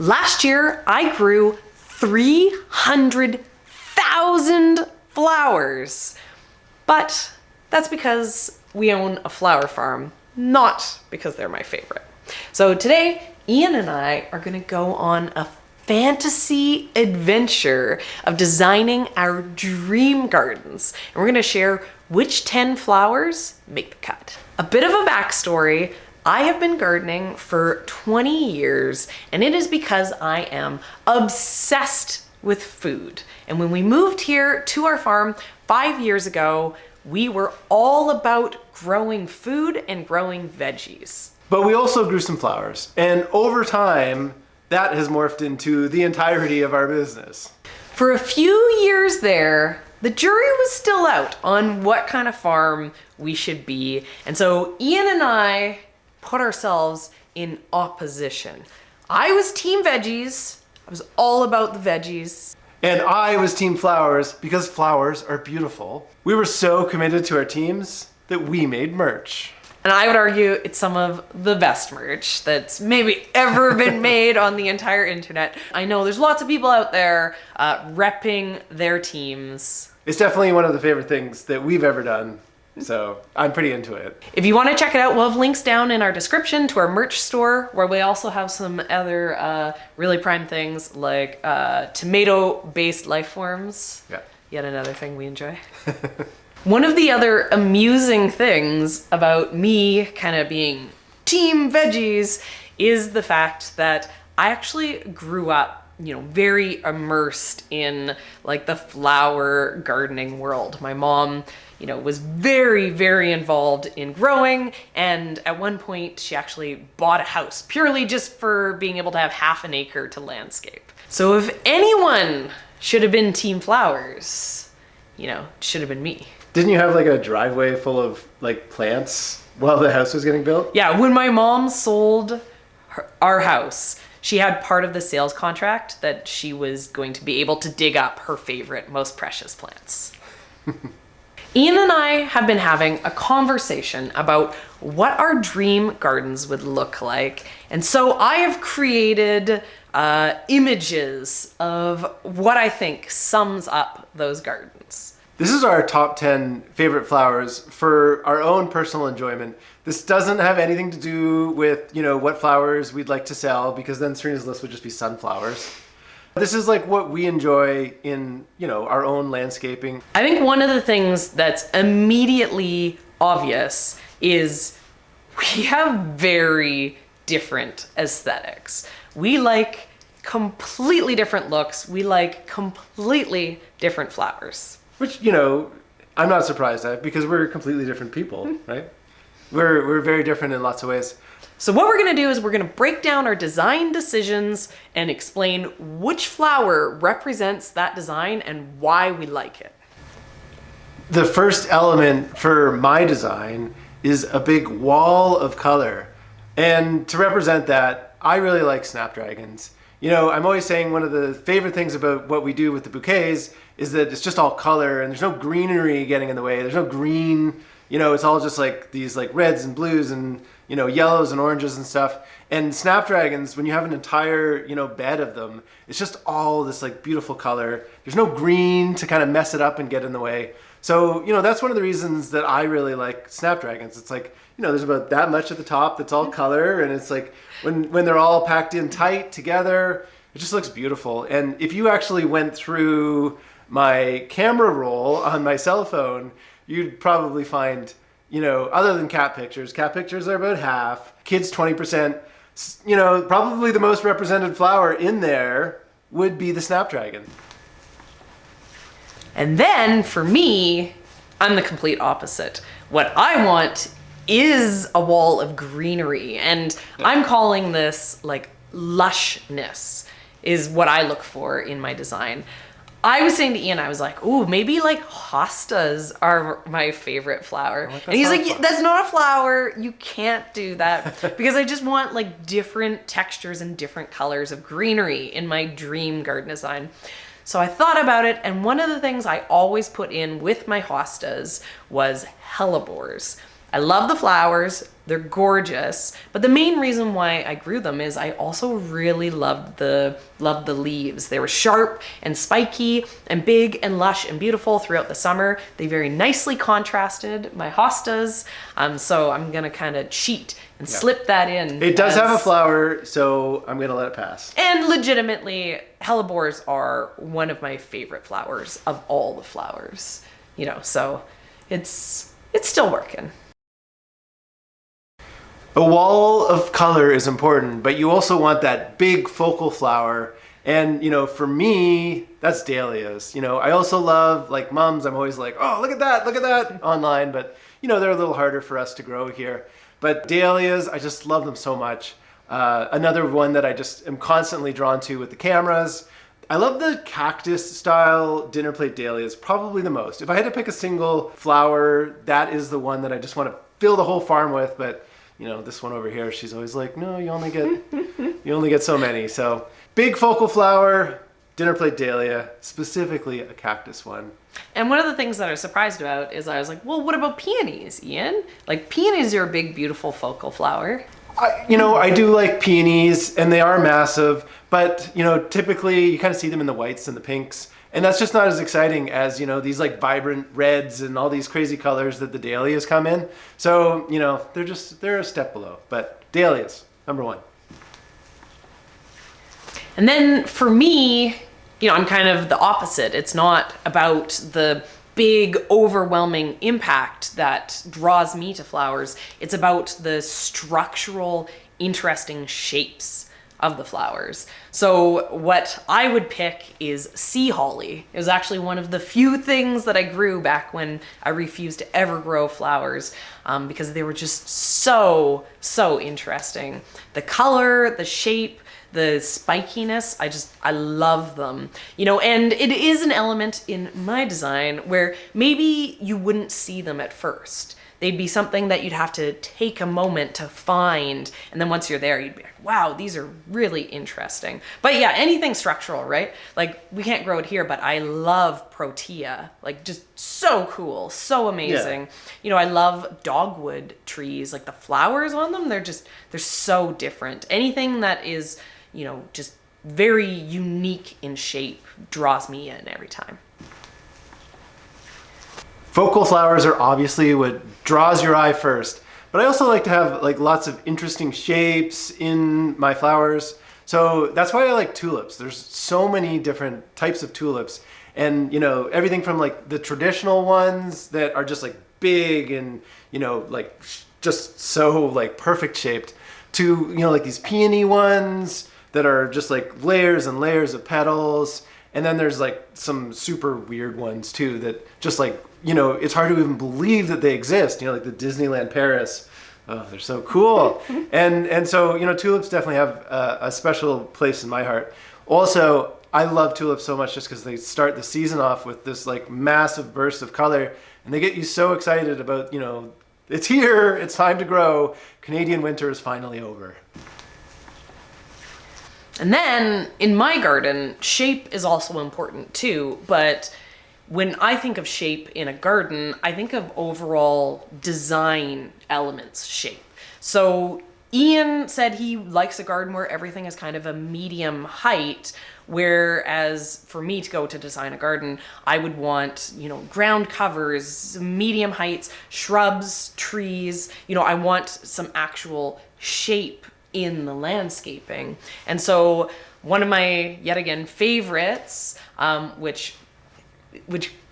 Last year, I grew 300,000 flowers. But that's because we own a flower farm, not because they're my favorite. So today, Ian and I are gonna go on a fantasy adventure of designing our dream gardens. And we're gonna share which 10 flowers make the cut. A bit of a backstory. I have been gardening for 20 years, and it is because I am obsessed with food. And when we moved here to our farm 5 years ago, we were all about growing food and growing veggies. But we also grew some flowers, and over time, that has morphed into the entirety of our business. For a few years there, the jury was still out on what kind of farm we should be. And so Ian and I put ourselves in opposition. I was team veggies. I was all about the veggies. And I was team flowers because flowers are beautiful. We were so committed to our teams that we made merch. And I would argue it's some of the best merch that's maybe ever been made on the entire internet. I know there's lots of people out there repping their teams. It's definitely one of the favorite things that we've ever done. So I'm pretty into it. If you want to check it out, we'll have links down in our description to our merch store, where we also have some other really prime things like tomato-based life forms. Yeah. Yet another thing we enjoy. One of the other amusing things about me kind of being team veggies is the fact that I actually grew up, very immersed in like the flower gardening world. My mom, was very, very involved in growing. And at one point she actually bought a house purely just for being able to have half an acre to landscape. So if anyone should have been team flowers, it should have been me. Didn't you have like a driveway full of like plants while the house was getting built? Yeah, when my mom sold our house, she had part of the sales contract that she was going to be able to dig up her favorite, most precious plants. Ian and I have been having a conversation about what our dream gardens would look like. And so I have created images of what I think sums up those gardens. This is our top 10 favorite flowers for our own personal enjoyment. This doesn't have anything to do with, what flowers we'd like to sell, because then Serina's list would just be sunflowers. This is like what we enjoy in, our own landscaping. I think one of the things that's immediately obvious is we have very different aesthetics. We like completely different looks. We like completely different flowers. Which, I'm not surprised at, because we're completely different people, right? We're very different in lots of ways. So what we're gonna do is we're gonna break down our design decisions and explain which flower represents that design and why we like it. The first element for my design is a big wall of color. And to represent that, I really like Snapdragons. I'm always saying one of the favorite things about what we do with the bouquets is that it's just all color and there's no greenery getting in the way. There's no green, it's all just like these like reds and blues and, yellows and oranges and stuff. And Snapdragons, when you have an entire, bed of them, it's just all this like beautiful color. There's no green to kind of mess it up and get in the way. So, that's one of the reasons that I really like Snapdragons. It's like, there's about that much at the top that's all color, and it's like when they're all packed in tight together, it just looks beautiful. And if you actually went through my camera roll on my cell phone, you'd probably find, other than cat pictures are about half, kids 20%, probably the most represented flower in there would be the Snapdragon. And then for me, I'm the complete opposite. What I want is a wall of greenery, and I'm calling this like lushness is what I look for in my design. I was saying to Ian, I was like, ooh, maybe like hostas are my favorite flower. And he's like, that's not a flower. You can't do that. Because I just want like different textures and different colors of greenery in my dream garden design. So I thought about it, and one of the things I always put in with my hostas was hellebores. I love the flowers. They're gorgeous. But the main reason why I grew them is I also really loved the leaves. They were sharp and spiky and big and lush and beautiful throughout the summer. They very nicely contrasted my hostas. So I'm gonna kind of cheat and slip that in. It does have a flower, so I'm gonna let it pass. And legitimately, hellebores are one of my favorite flowers of all the flowers. You know, so it's still working. A wall of color is important, but you also want that big focal flower. And, you know, for me, that's dahlias. You know, I also love, like mums, I'm always like, oh, look at that online. But, you know, they're a little harder for us to grow here. But dahlias, I just love them so much. Another one that I just am constantly drawn to with the cameras. I love the cactus style dinner plate dahlias probably the most. If I had to pick a single flower, that is the one that I just want to fill the whole farm with. But you know, this one over here, she's always like, no, you only get so many. So big focal flower, dinner plate dahlia, specifically a cactus one. And one of the things that I was surprised about is I was like, well, what about peonies, Ian? Like peonies are a big, beautiful focal flower. I do like peonies, and they are massive, but, you know, typically you kind of see them in the whites and the pinks, and that's just not as exciting as, you know, these like vibrant reds and all these crazy colors that the dahlias come in. So, you know, they're a step below, but dahlias, number one. And then for me, you know, I'm kind of the opposite. It's not about the big, overwhelming impact that draws me to flowers. It's about the structural, interesting shapes of the flowers. So what I would pick is sea holly. It was actually one of the few things that I grew back when I refused to ever grow flowers because they were just so interesting. The color, the shape, the spikiness, I love them. You know, and it is an element in my design where maybe you wouldn't see them at first. They'd be something that you'd have to take a moment to find. And then once you're there, you'd be like, wow, these are really interesting. But yeah, anything structural, right? Like we can't grow it here, but I love protea. Like just so cool, so amazing. Yeah. You know, I love dogwood trees. Like the flowers on them, they're so different. Anything that is, you know, just very unique in shape draws me in every time. Focal flowers are obviously what draws your eye first, but I also like to have like lots of interesting shapes in my flowers. So that's why I like tulips. There's so many different types of tulips, and you know, everything from like the traditional ones that are just like big and, you know, like just so like perfect shaped to, you know, like these peony ones that are just like layers and layers of petals. And then there's like some super weird ones too that just like, you know, it's hard to even believe that they exist, you know, like the Disneyland Paris. Oh, they're so cool. and so, you know, tulips definitely have a special place in my heart. Also, I love tulips so much just because they start the season off with this like massive burst of color, and they get you so excited about, you know, it's here, it's time to grow. Canadian winter is finally over. And then in my garden, shape is also important too, but when I think of shape in a garden, I think of overall design elements shape. So Ian said he likes a garden where everything is kind of a medium height, whereas for me to go to design a garden, I would want, you know, ground covers, medium heights, shrubs, trees, you know, I want some actual shape in the landscaping. And so one of my, yet again, favorites, which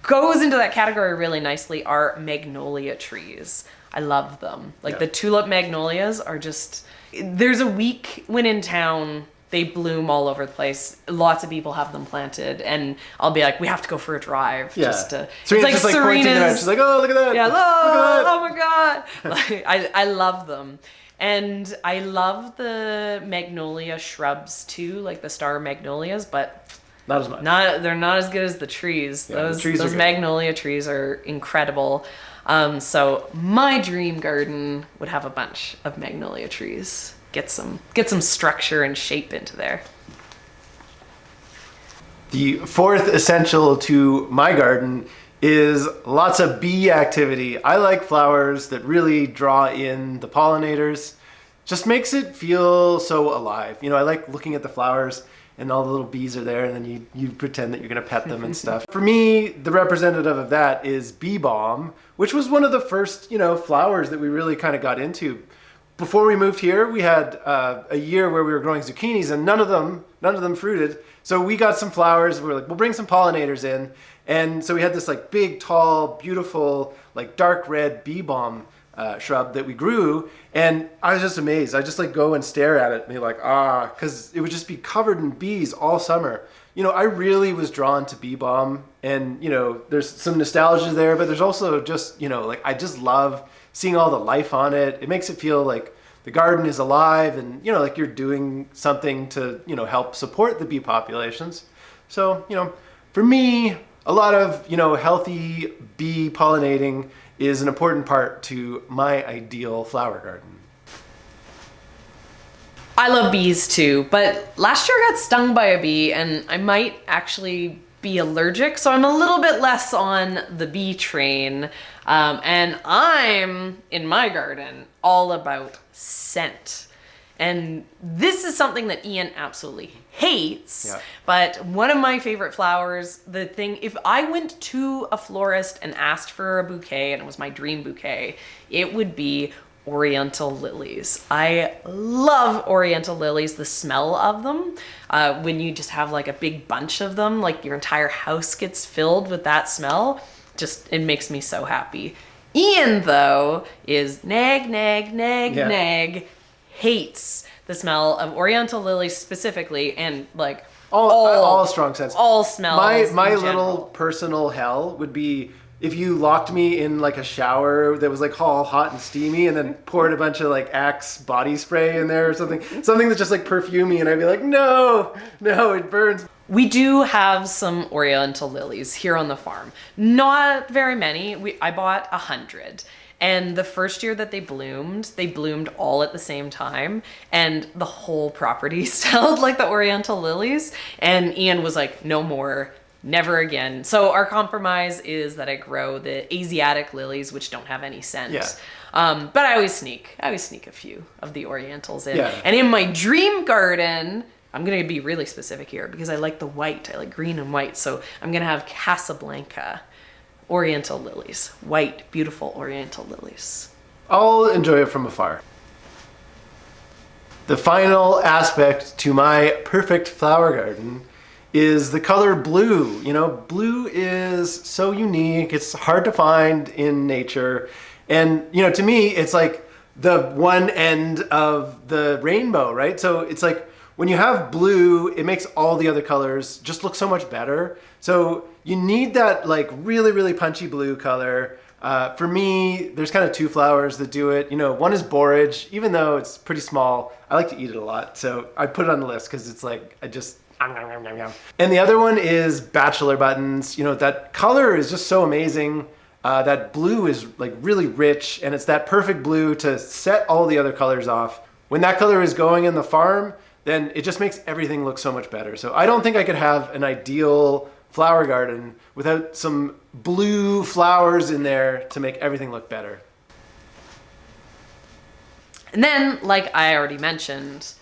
goes into that category really nicely, are magnolia trees. I love them. Like the tulip magnolias are just, there's a week when in town, they bloom all over the place. Lots of people have them planted, and I'll be like, we have to go for a drive. Yeah. Just to, Serena's just like pointing it out. She's like, oh, look at that. Yeah, look at that. Oh my God. Like, I love them. And I love the magnolia shrubs too, like the star magnolias, but not as much. They're not as good as the trees. Yeah, those magnolia trees are incredible. So my dream garden would have a bunch of magnolia trees. Get some structure and shape into there. The fourth essential to my garden is lots of bee activity. I like flowers that really draw in the pollinators. Just makes it feel so alive. You know, I like looking at the flowers and all the little bees are there, and then you pretend that you're gonna pet them and stuff. For me, the representative of that is bee balm, which was one of the first, flowers that we really kind of got into. Before we moved here, we had a year where we were growing zucchinis, and none of them fruited. So we got some flowers. We were like, we'll bring some pollinators in, and so we had this like big, tall, beautiful, like dark red bee balm shrub that we grew, and I was just amazed. I just like go and stare at it and be like, because it would just be covered in bees all summer. I really was drawn to bee balm, and there's some nostalgia there, but there's also just like I just love seeing all the life on it. It makes it feel like the garden is alive, and like you're doing something to help support the bee populations. So for me, a lot of healthy bee pollinating is an important part to my ideal flower garden. I love bees too, but last year I got stung by a bee and I might actually be allergic, so I'm a little bit less on the bee train. And I'm, in my garden, all about scent. And this is something that Ian absolutely hates, Yeah. but one of my favorite flowers, if I went to a florist and asked for a bouquet and it was my dream bouquet, it would be Oriental lilies. I love Oriental lilies, the smell of them. When you just have like a big bunch of them, like your entire house gets filled with that smell, it makes me so happy. Ian, though, is nag, hates the smell of Oriental lilies specifically, and like all strong scents. All smells. My in little general. personal hell would be if you locked me in like a shower that was like all hot and steamy, and then poured a bunch of like Axe body spray in there or something that's just like perfumey, and I'd be like, no, it burns. We do have some Oriental lilies here on the farm. Not very many. I bought 100. And the first year that they bloomed all at the same time, and the whole property smelled like the Oriental lilies. And Ian was like, no more, never again. So our compromise is that I grow the Asiatic lilies, which don't have any scent. Yeah. But I always sneak a few of the Orientals in. Yeah. And in my dream garden, I'm gonna be really specific here because I like the white, I like green and white. So I'm gonna have Casablanca Oriental lilies, white, beautiful Oriental lilies. I'll enjoy it from afar. The final aspect to my perfect flower garden is the color blue. Blue is so unique. It's hard to find in nature. And, to me, it's like the one end of the rainbow, right? So it's like when you have blue, it makes all the other colors just look so much better. So you need that like really, really punchy blue color. For me, there's kind of two flowers that do it. One is borage. Even though it's pretty small, I like to eat it a lot. So I put it on the list because it's like, And the other one is bachelor buttons. That color is just so amazing. That blue is like really rich, and it's that perfect blue to set all the other colors off. When that color is going in the farm, then it just makes everything look so much better. So I don't think I could have an ideal flower garden without some blue flowers in there to make everything look better. And then, like I already mentioned,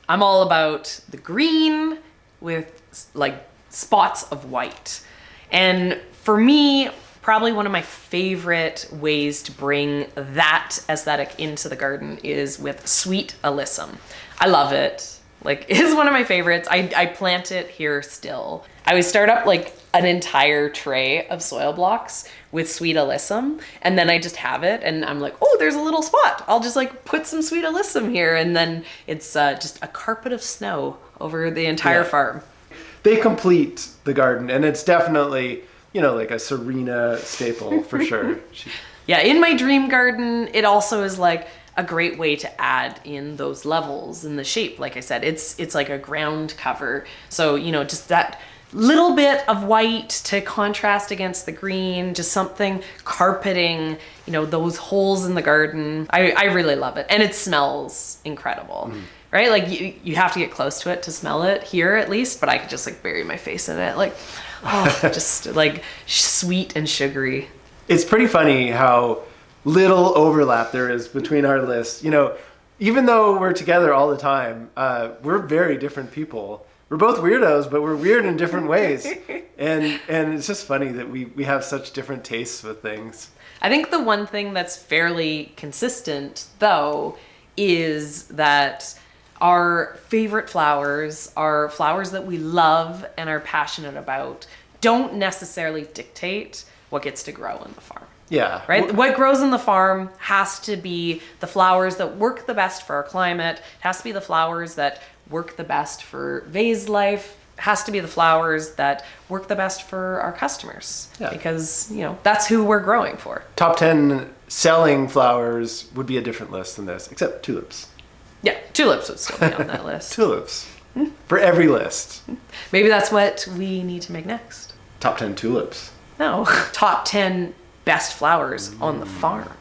I'm all about the green with like spots of white. And for me, probably one of my favorite ways to bring that aesthetic into the garden is with sweet alyssum. I love it. Like, it's one of my favorites. I plant it here still. I would start up like an entire tray of soil blocks with sweet alyssum, and then I just have it, and I'm like, oh, there's a little spot. I'll just like put some sweet alyssum here, and then it's just a carpet of snow over the entire farm. They complete the garden, and it's definitely, like a Serina staple for sure. Yeah, in my dream garden, it also is like a great way to add in those levels in the shape. Like I said, it's like a ground cover. So, just that little bit of white to contrast against the green, just something carpeting, those holes in the garden. I really love it. And it smells incredible. right? Like you have to get close to it to smell it here at least, but I could just like bury my face in it. Like, oh, just like sweet and sugary. It's pretty funny how little overlap there is between our lists. You know, even though we're together all the time, we're very different people. We're both weirdos, but we're weird in different ways. And it's just funny that we have such different tastes with things. I think the one thing that's fairly consistent, though, is that our favorite flowers are flowers that we love and are passionate about, don't necessarily dictate what gets to grow in the farm. Yeah. Right? What grows in the farm has to be the flowers that work the best for our climate. It has to be the flowers that work the best for vase life. It has to be the flowers that work the best for our customers. Yeah. Because, you know, that's who we're growing for. Top 10 selling flowers would be a different list than this, except tulips. Yeah, tulips would still be on that list. Tulips. For every list. Maybe that's what we need to make next. Top 10 tulips. No, top 10 best flowers on the farm.